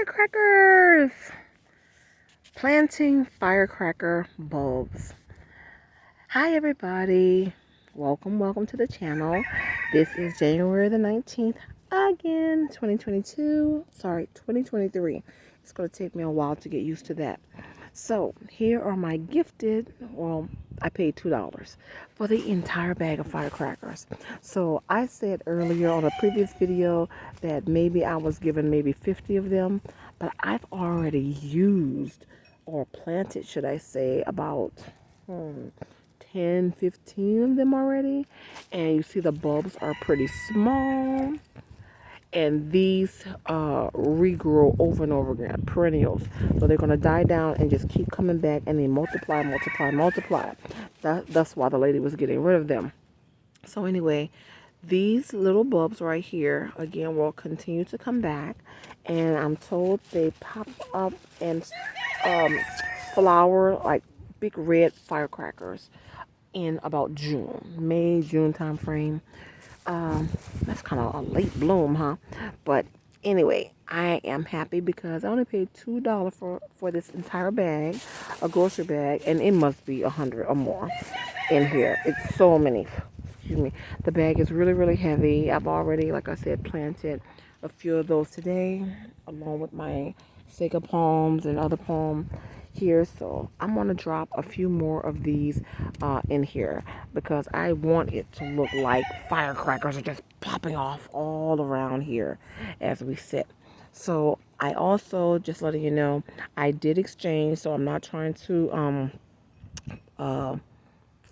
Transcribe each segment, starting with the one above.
Firecrackers! Planting firecracker bulbs. Hi everybody. Welcome to the channel. This is January the 19th again, 2022. Sorry, 2023. It's going to take me a while to get used to that. So here are my gifted, well, I paid $2 for the entire bag of firecrackers. So I said earlier on a previous video that maybe I was given maybe 50 of them, but I've already used or planted, should I say, about 10, 15 of them already. And you see the bulbs are pretty small. And these regrow over and over again, perennials. So they're going to die down and just keep coming back and they multiply. That's why the lady was getting rid of them. So anyway, these little bulbs right here, again, will continue to come back. And I'm told they pop up and flower like big red firecrackers in about June, May, June time frame. That's kind of a late bloom, huh? But anyway, I am happy because I only paid $2 for this entire bag, a grocery bag, and it must be 100 or more in here. It's so many. Excuse me. The bag is really heavy. I've already, like I said, planted a few of those today, along with my Sega palms and other palm here. So I'm going to drop a few more of these in here because I want it to look like firecrackers are just popping off all around here as we sit. So I also, just letting you know, I did exchange, so I'm not trying to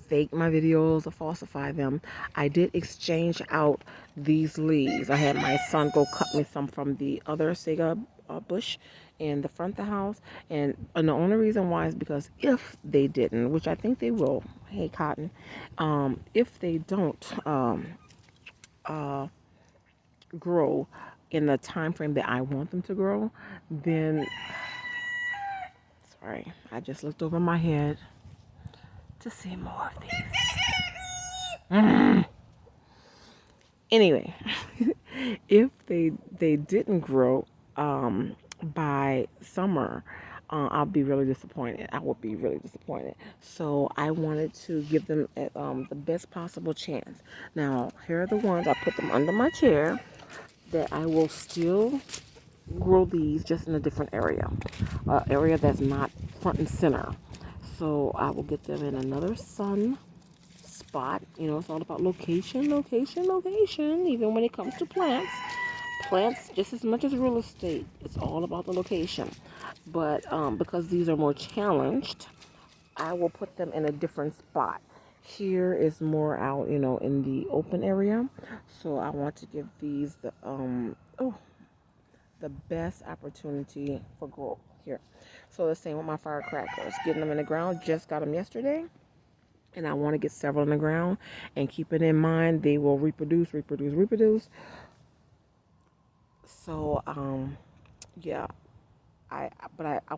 fake my videos or falsify them. I did exchange out these leaves. I had my son go cut me some from the other Sega bush in the front of the house. And the only reason why is because if they didn't, which I think they will, hey Cotton, if they don't grow in the time frame that I want them to grow, then, sorry, I just looked over my head to see more of these. Anyway, if they didn't grow by summer, I'll be really disappointed. I would be really disappointed. So I wanted to give them the best possible chance. Now, here are the ones. I put them under my chair that I will still grow these just in a different area. Area that's not front and center. So I will get them in another sun spot. You know, it's all about location. Even when it comes to plants just as much as real estate, it's all about the location. But because these are more challenged, I will put them in a different spot. Here is more out, you know, in the open area. So I want to give these the best opportunity for growth here. So the same with my firecrackers, getting them in the ground. Just got them yesterday. And I want to get several in the ground, and keep it in mind they will reproduce. So yeah, I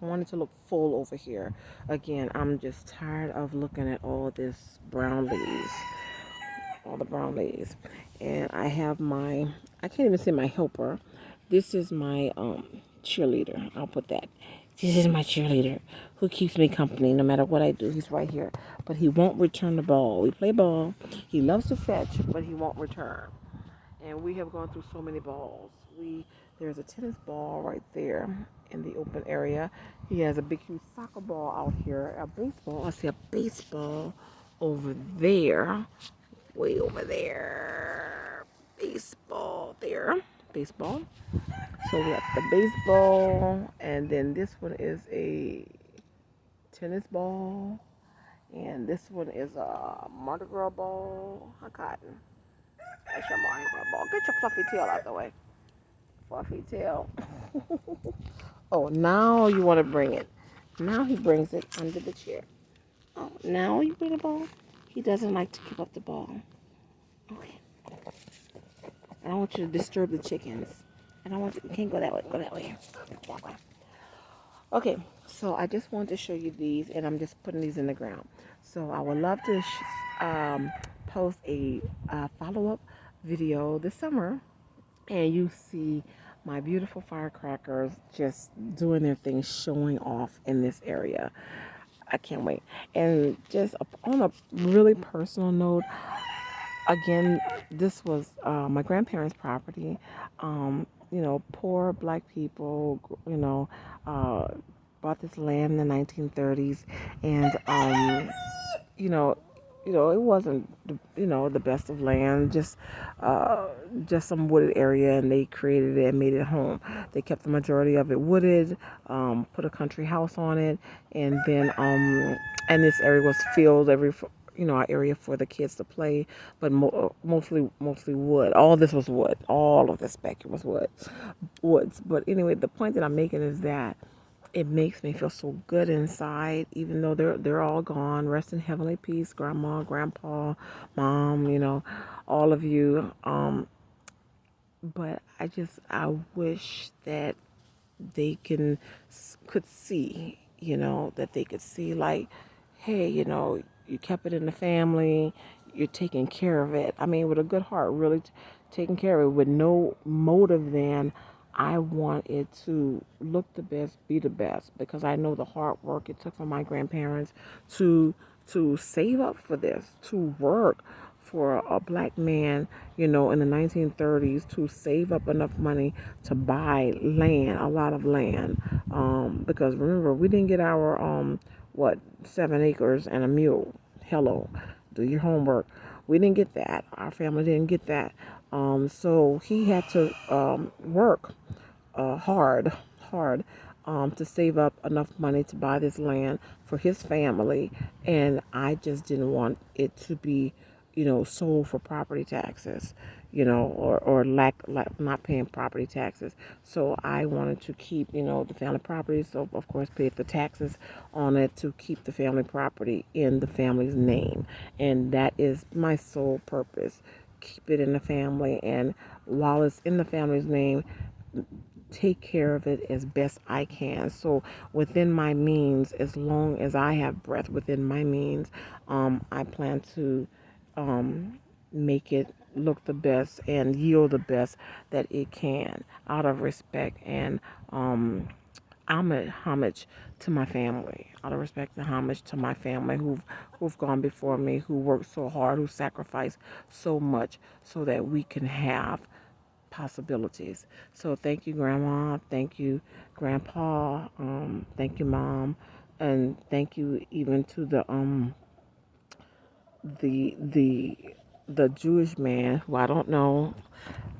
wanted to look full over here. Again, I'm just tired of looking at all this brown leaves, all the brown leaves. And I have my, I can't even say my helper. This is my cheerleader. I'll put that. This is my cheerleader who keeps me company no matter what I do. He's right here. But he won't return the ball. We play ball. He loves to fetch, but he won't return. And we have gone through so many balls. There's a tennis ball right there in the open area. He has a big, huge soccer ball out here. A baseball. I see a baseball over there. Way over there. Baseball there. Baseball. So we got the baseball, and then this one is a tennis ball, and this one is a Mardi Gras ball. A cotton. That's your Mardi Gras ball. Get your fluffy tail out the way. Fluffy tail. Oh, now you want to bring it. Now he brings it under the chair. Oh, now you bring the ball. He doesn't like to give up the ball. Okay. I don't want you to disturb the chickens. I don't want you, you can't go that way. Go that way. That way. Okay, so I just wanted to show you these, and I'm just putting these in the ground. So I would love to post a follow-up video this summer, and you see my beautiful firecrackers just doing their thing, showing off in this area. I can't wait. And just on a really personal note, again, this was my grandparents' property. Poor black people, uh, bought this land in the 1930s, and you know, it wasn't the best of land, just some wooded area, and they created it and made it home. They kept the majority of it wooded, put a country house on it, and then and this area was filled our area for the kids to play, but mostly wood. All this was wood. All of this back here was woods. But anyway, the point that I'm making is that it makes me feel so good inside, even though they're all gone. Rest in heavenly peace, grandma, grandpa, mom, all of you. But I wish that they could see, that they could see, like, hey, you kept it in the family, you're taking care of it. I mean, with a good heart, really taking care of it with no motive than I want it to look the best, be the best, because I know the hard work it took for my grandparents to save up for this, to work for a black man, in the 1930s, to save up enough money to buy land, a lot of land. Because remember, we didn't get our, 7 acres and a mule. Hello, do your homework. We didn't get that. Our family didn't get that. So he had to work hard, to save up enough money to buy this land for his family. And I just didn't want it to be, sold for property taxes, or lack not paying property taxes. So I wanted to keep, the family property. So of course paid the taxes on it to keep the family property in the family's name. And that is my sole purpose. Keep it in the family, and while it's in the family's name, take care of it as best I can. So within my means, as long as I have breath within my means, I plan to make it look the best and yield the best that it can, out of respect and homage to my family, out of respect and homage to my family who've gone before me, who worked so hard, who sacrificed so much so that we can have possibilities. So thank you, Grandma. Thank you, Grandpa. Thank you, Mom, and thank you even to the the the Jewish man who I don't know,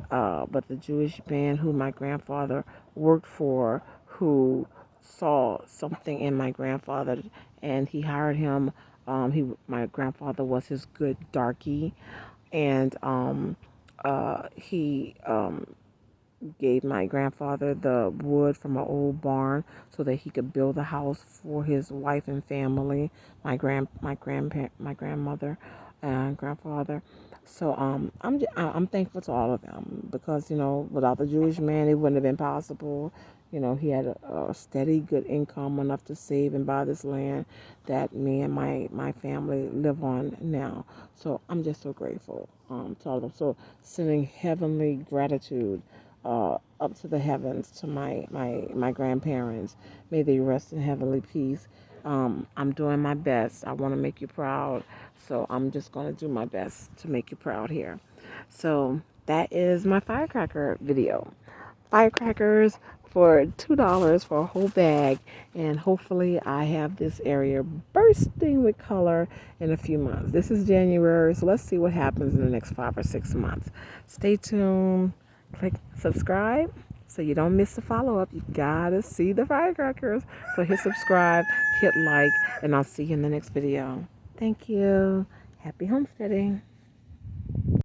but the Jewish man who my grandfather worked for, who saw something in my grandfather, and he hired him. My grandfather was his good darky, and he gave my grandfather the wood from an old barn so that he could build a house for his wife and family, my grandmother and grandfather. So I'm thankful to all of them, because without the Jewish man it wouldn't have been possible. He had a steady good income, enough to save and buy this land that me and my family live on now. So I'm just so grateful to all of them. So sending heavenly gratitude up to the heavens to my grandparents. May they rest in heavenly peace. I'm doing my best. I want to make you proud, so I'm just going to do my best to make you proud here. So that is my firecracker video. Firecrackers for $2 for a whole bag, and hopefully I have this area bursting with color in a few months. This is January, so let's see what happens in the next 5 or 6 months. Stay tuned. Click subscribe so you don't miss the follow-up. You gotta see the firecrackers. So hit subscribe, hit like, and I'll see you in the next video. Thank you. Happy homesteading.